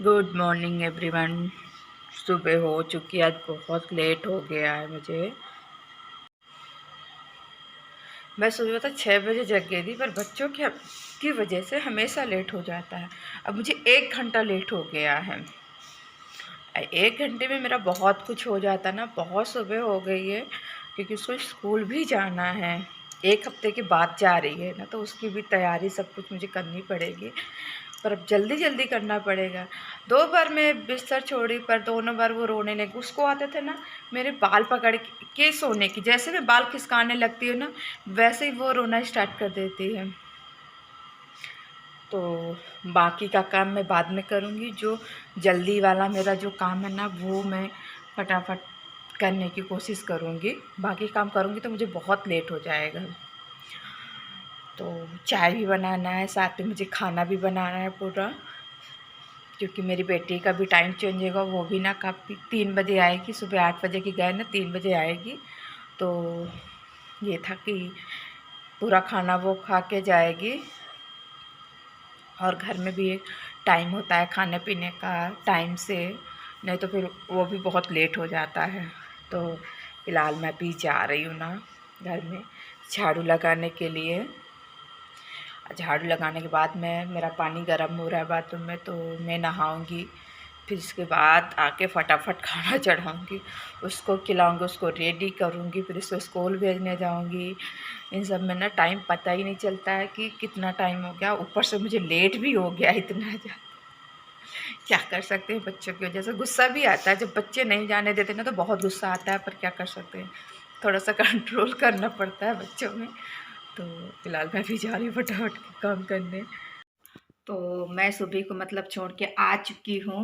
Good morning everyone. सुबह हो चुकी है, आज बहुत लेट हो गया है मुझे। मैं सुबह 6 बजे जग गई थी, पर बच्चों की वजह से हमेशा लेट हो जाता है। अब मुझे 1 घंटा लेट हो गया है। 1 घंटे में मेरा बहुत कुछ हो जाता ना, बहुत सुबह हो गई है क्योंकि उसको स्कूल भी जाना है। 1 हफ्ते के बाद जा रही है ना, तो उसकी भी तैयारी सब कुछ मुझे करनी पड़ेगी। पर अब जल्दी जल्दी करना पड़ेगा। 2 बार मैं बिस्तर छोड़ी, पर दोनों बार वो रोने लगी। उसको आते थे ना मेरे बाल पकड़ के सोने की। जैसे मैं बाल खिसकाने लगती हूँ ना, वैसे ही वो रोना स्टार्ट कर देती है। तो बाकी का काम मैं बाद में करूँगी। जो जल्दी वाला मेरा जो काम है ना, वो मैं फटाफट करने की कोशिश करूँगी। बाकी काम करूँगी तो मुझे बहुत लेट हो जाएगा। तो चाय भी बनाना है, साथ में मुझे खाना भी बनाना है पूरा, क्योंकि मेरी बेटी का भी टाइम चेंज होगा। वो भी ना काफ़ी 3 बजे आएगी। सुबह 8 बजे की गए ना, 3 बजे आएगी। तो ये था कि पूरा खाना वो खा के जाएगी। और घर में भी एक टाइम होता है खाने पीने का टाइम से, नहीं तो फिर वो भी बहुत लेट हो जाता है। तो फ़िलहाल मैं भी जा रही हूँ ना घर में झाड़ू लगाने के लिए। झाड़ू लगाने के बाद मेरा पानी गर्म हो रहा है बाथरूम में, तो मैं नहाऊंगी। फिर इसके बाद आके फटाफट खाना चढ़ाऊंगी, उसको खिलाऊंगी, उसको रेडी करूंगी, फिर उसको स्कूल भेजने जाऊंगी। इन सब में ना टाइम पता ही नहीं चलता है कि कितना टाइम हो गया। ऊपर से मुझे लेट भी हो गया इतना ज़्यादा। क्या कर सकते हैं, बच्चों की वजह से गुस्सा भी आता है। जब बच्चे नहीं जाने देते ना, तो बहुत गुस्सा आता है, पर क्या कर सकते हैं, थोड़ा सा कंट्रोल करना पड़ता है बच्चों में। तो फिलहाल मैं भी जा रही हूँ फटाफट काम करने। तो मैं सुबह को मतलब छोड़ के आ चुकी हूँ।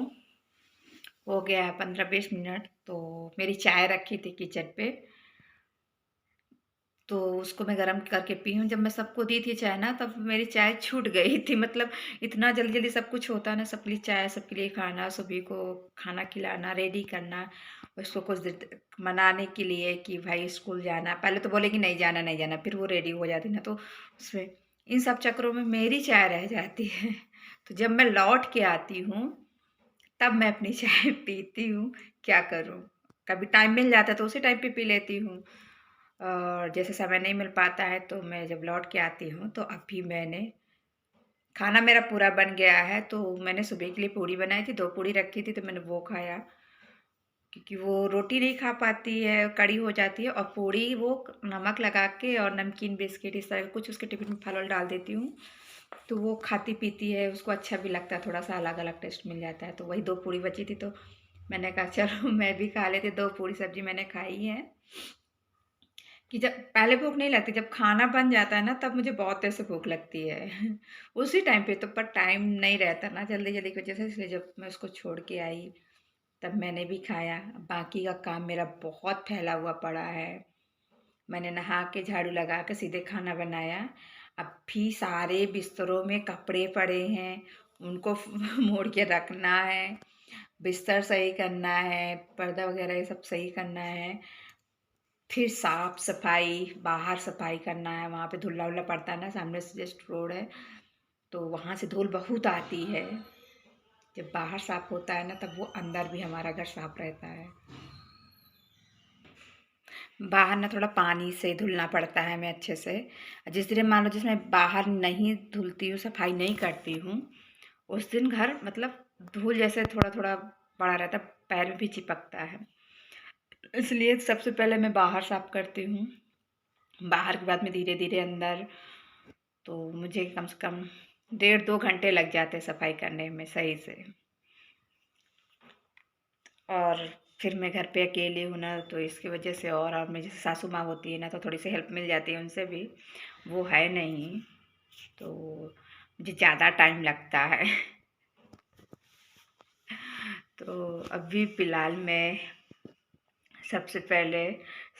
हो गया है 15-20 मिनट। तो मेरी चाय रखी थी किचन पे, तो उसको मैं गरम करके पी हूँ। जब मैं सबको दी थी चाय ना, तब मेरी चाय छूट गई थी। मतलब इतना जल्दी जल्दी सब कुछ होता है ना, सबके लिए चाय, सबके लिए खाना, सुबह को खाना खिलाना, रेडी करना, उसको कुछ देर मनाने के लिए कि भाई स्कूल जाना। पहले तो बोलेगी नहीं जाना नहीं जाना, फिर वो रेडी हो जाती ना, तो उसमें इन सब चक्करों में मेरी चाय रह जाती है। तो जब मैं लौट के आती हूँ, तब मैं अपनी चाय पीती हूँ। क्या करूँ, कभी टाइम मिल जाता है तो उसी टाइम पे पी लेती हूँ, और जैसे समय नहीं मिल पाता है तो मैं जब लौट के आती हूँ। तो अभी मैंने खाना मेरा पूरा बन गया है। तो मैंने सुबह के लिए पूड़ी बनाई थी, 2 पूड़ी रखी थी, तो मैंने वो खाया, क्योंकि वो रोटी नहीं खा पाती है, कड़ी हो जाती है। और पूड़ी वो नमक लगा के और नमकीन बिस्किट इस तरह कुछ उसके टिफिन में फल वल डाल देती हूँ, तो वो खाती पीती है, उसको अच्छा भी लगता है, थोड़ा सा अलग अलग टेस्ट मिल जाता है। तो वही 2 पूड़ी बची थी, तो मैंने कहा चलो मैं भी खा लेती। 2 पूड़ी सब्जी मैंने खाई है। कि जब पहले भूख नहीं लगती, जब खाना बन जाता है ना, तब मुझे बहुत तेज़ से भूख लगती है। उसी टाइम पे तो, पर टाइम नहीं रहता ना जल्दी जल्दी की वजह से, इसलिए जब मैं उसको छोड़ के आई तब मैंने भी खाया। बाकी का काम मेरा बहुत फैला हुआ पड़ा है। मैंने नहा के झाड़ू लगा के सीधे खाना बनाया। अब भी सारे बिस्तरों में कपड़े पड़े हैं, उनको मोड़ के रखना है, बिस्तर सही करना है, पर्दा वगैरह ये सब सही करना है। फिर साफ सफाई, बाहर सफाई करना है, वहाँ पे धुल्ला वुल्ला पड़ता है ना, सामने से जस्ट रोड है, तो वहाँ से धूल बहुत आती है। जब बाहर साफ होता है ना, तब वो अंदर भी हमारा घर साफ रहता है। बाहर ना थोड़ा पानी से धुलना पड़ता है हमें अच्छे से। जिस दिन मान लो जिसमें बाहर नहीं धुलती हूँ, सफाई नहीं करती हूँ, उस दिन घर मतलब धूल जैसे थोड़ा थोड़ा पड़ा रहता है, पैर में भी चिपकता है। इसलिए सबसे पहले मैं बाहर साफ करती हूँ, बाहर के बाद में धीरे धीरे अंदर। तो मुझे कम से कम 1.5-2 घंटे लग जाते हैं सफाई करने में सही से। और फिर मैं घर पे अकेली हूँ ना, तो इसकी वजह से, और मेरी जैसे सासू माँ होती है ना, तो थोड़ी सी हेल्प मिल जाती है उनसे भी। वो है नहीं, तो मुझे ज़्यादा टाइम लगता है। तो अभी फ़िलहाल मैं सबसे पहले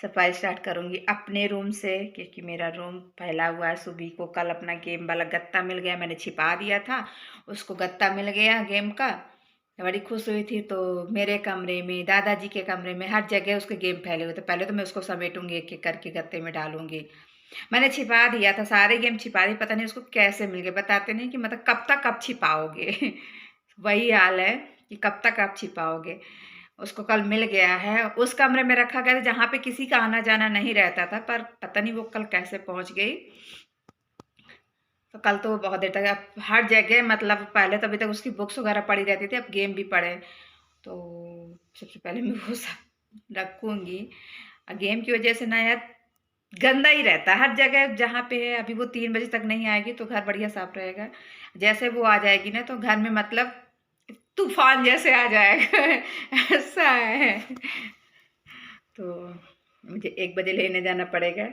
सफाई स्टार्ट करूँगी अपने रूम से, क्योंकि मेरा रूम फैला हुआ है। सुबह को कल अपना गेम वाला गत्ता मिल गया, मैंने छिपा दिया था, उसको गत्ता मिल गया गेम का, तो बड़ी खुश हुई थी। तो मेरे कमरे में, दादाजी के कमरे में, हर जगह उसके गेम फैले हुए थे। पहले तो मैं उसको समेटूंगी, एक एक करके गत्ते में डालूंगी। मैंने छिपा दिया था, सारे गेम छिपा दिए, पता नहीं उसको कैसे मिल गए। बताते नहीं कि मतलब कब तक कब छिपाओगे। वही हाल है कि कब तक आप छिपाओगे। उसको कल मिल गया है, उस कमरे में रखा गया था जहाँ पे किसी का आना जाना नहीं रहता था, पर पता नहीं वो कल कैसे पहुंच गई। तो कल तो वो बहुत देर तक, अब हर जगह मतलब पहले तो अभी तक उसकी बुक्स वगैरह पड़ी रहती थी, अब गेम भी पड़े। तो सबसे पहले मैं वो सब रखूंगी। गेम की वजह से ना यार गंदा ही रहता है हर जगह जहाँ पे है। अभी वो 3 बजे तक नहीं आएगी तो घर बढ़िया साफ रहेगा। जैसे वो आ जाएगी ना तो घर में मतलब तूफान जैसे आ जाएगा। ऐसा है। तो मुझे 1 बजे लेने जाना पड़ेगा।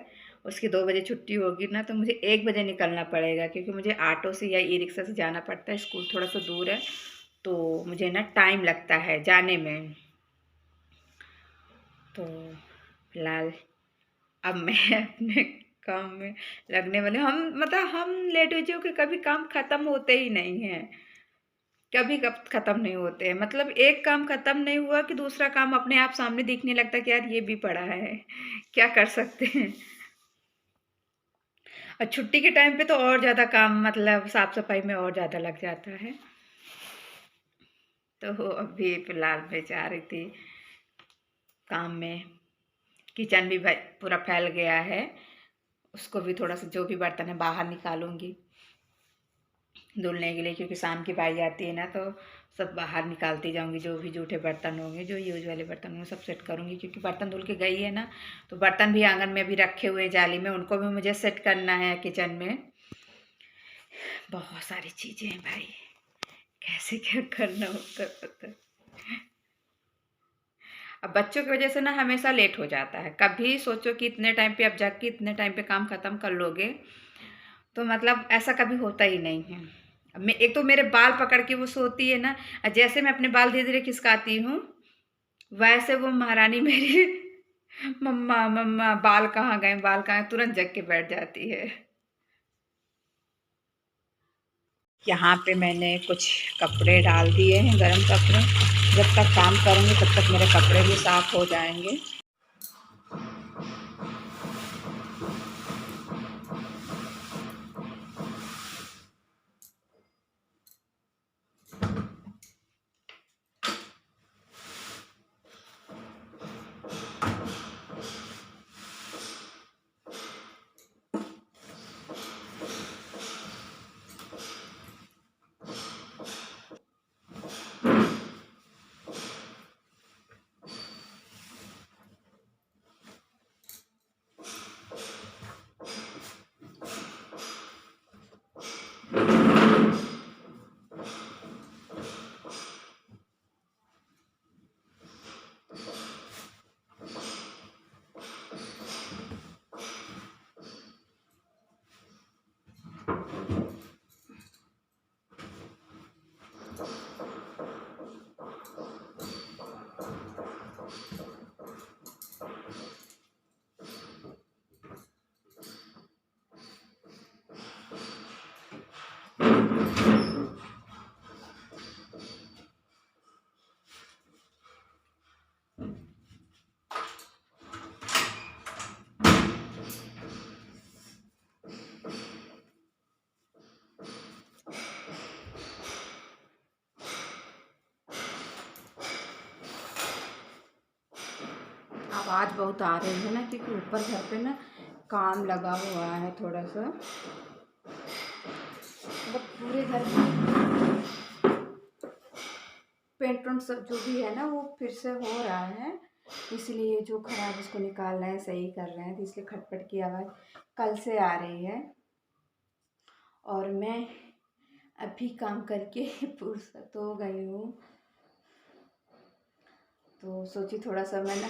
उसकी 2 बजे छुट्टी होगी ना तो मुझे 1 बजे निकलना पड़ेगा, क्योंकि मुझे ऑटो से या ई रिक्शा से जाना पड़ता है। स्कूल थोड़ा सा दूर है तो मुझे ना टाइम लगता है जाने में। तो फिलहाल अब मैं अपने काम में लगने वाले, हम मतलब हम लेडीजों के कभी काम खत्म होते ही नहीं हैं। कभी कब खत्म नहीं होते हैं, मतलब एक काम खत्म नहीं हुआ कि दूसरा काम अपने आप सामने दिखने लगता है कि यार ये भी पड़ा है। क्या कर सकते हैं। और छुट्टी के टाइम पे तो और ज्यादा काम, मतलब साफ सफाई में और ज्यादा लग जाता है। तो अभी फिलहाल मैं जा रही थी काम में। किचन भी भाई पूरा फैल गया है, उसको भी थोड़ा सा जो भी बर्तन है बाहर निकालूंगी धुलने के लिए, क्योंकि शाम की बाई आती है ना तो सब बाहर निकालती जाऊंगी। जो भी जूठे बर्तन होंगे, जो यूज वाले बर्तन होंगे, सब सेट करूंगी, क्योंकि बर्तन धुल के गई है ना। तो बर्तन भी आंगन में भी रखे हुए हैं जाली में, उनको भी मुझे सेट करना है किचन में। बहुत सारी चीजें हैं भाई, कैसे क्या करना होता है पता है। अब बच्चों की वजह से ना हमेशा लेट हो जाता है। कभी सोचो कि इतने टाइम पे अब जाके इतने टाइम पे काम खत्म कर लोगे, तो मतलब ऐसा कभी होता ही नहीं है। अब मैं एक तो मेरे बाल पकड़ के वो सोती है ना, जैसे मैं अपने बाल धीरे धीरे खिसकाती हूँ वैसे वो महारानी मेरी मम्मा मम्मा बाल कहाँ गए, बाल कहाँ गए, तुरंत जग के बैठ जाती है। यहाँ पे मैंने कुछ कपड़े डाल दिए हैं, गर्म कपड़े। जब तक काम करूँगी तब तक मेरे कपड़े भी साफ हो जाएंगे। आवाज़ बहुत आ रही है ना, क्योंकि ऊपर घर पे ना काम लगा हुआ है थोड़ा सा, मतलब पूरे घर में पेंट वेंट सब जो भी है ना वो फिर से हो रहा है। इसलिए जो खराब उसको निकाल रहे हैं, सही कर रहे हैं, तो इसलिए खटपट की आवाज़ कल से आ रही है। और मैं अभी काम करके फुर्सत हो गई हूँ, तो सोची थोड़ा सा मैं ना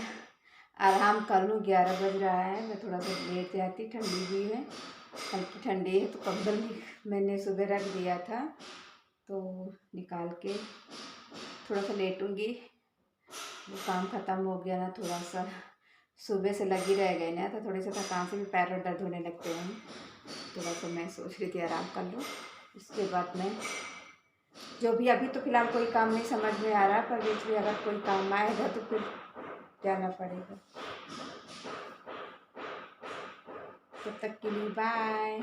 आराम कर लूँ। 11 बज रहा है, मैं थोड़ा सा लेट जाती, ठंडी भी है, हल्की ठंडी है, तो कंबल मैंने सुबह रख दिया था तो निकाल के थोड़ा सा लेटूँगी। वो काम ख़त्म हो गया ना, थोड़ा सा सुबह से लगी रह गई ना, तो थोड़ी सा थकान से भी पैर और दर्द होने लगते हैं। थोड़ा सा मैं सोच रही थी आराम कर लूँ, उसके बाद मैं जो भी, अभी तो फ़िलहाल कोई काम नहीं समझ में आ रहा, पर बीच में अगर कोई काम आएगा तो फिर जाना पड़ेगा। तब तक के लिए बाय।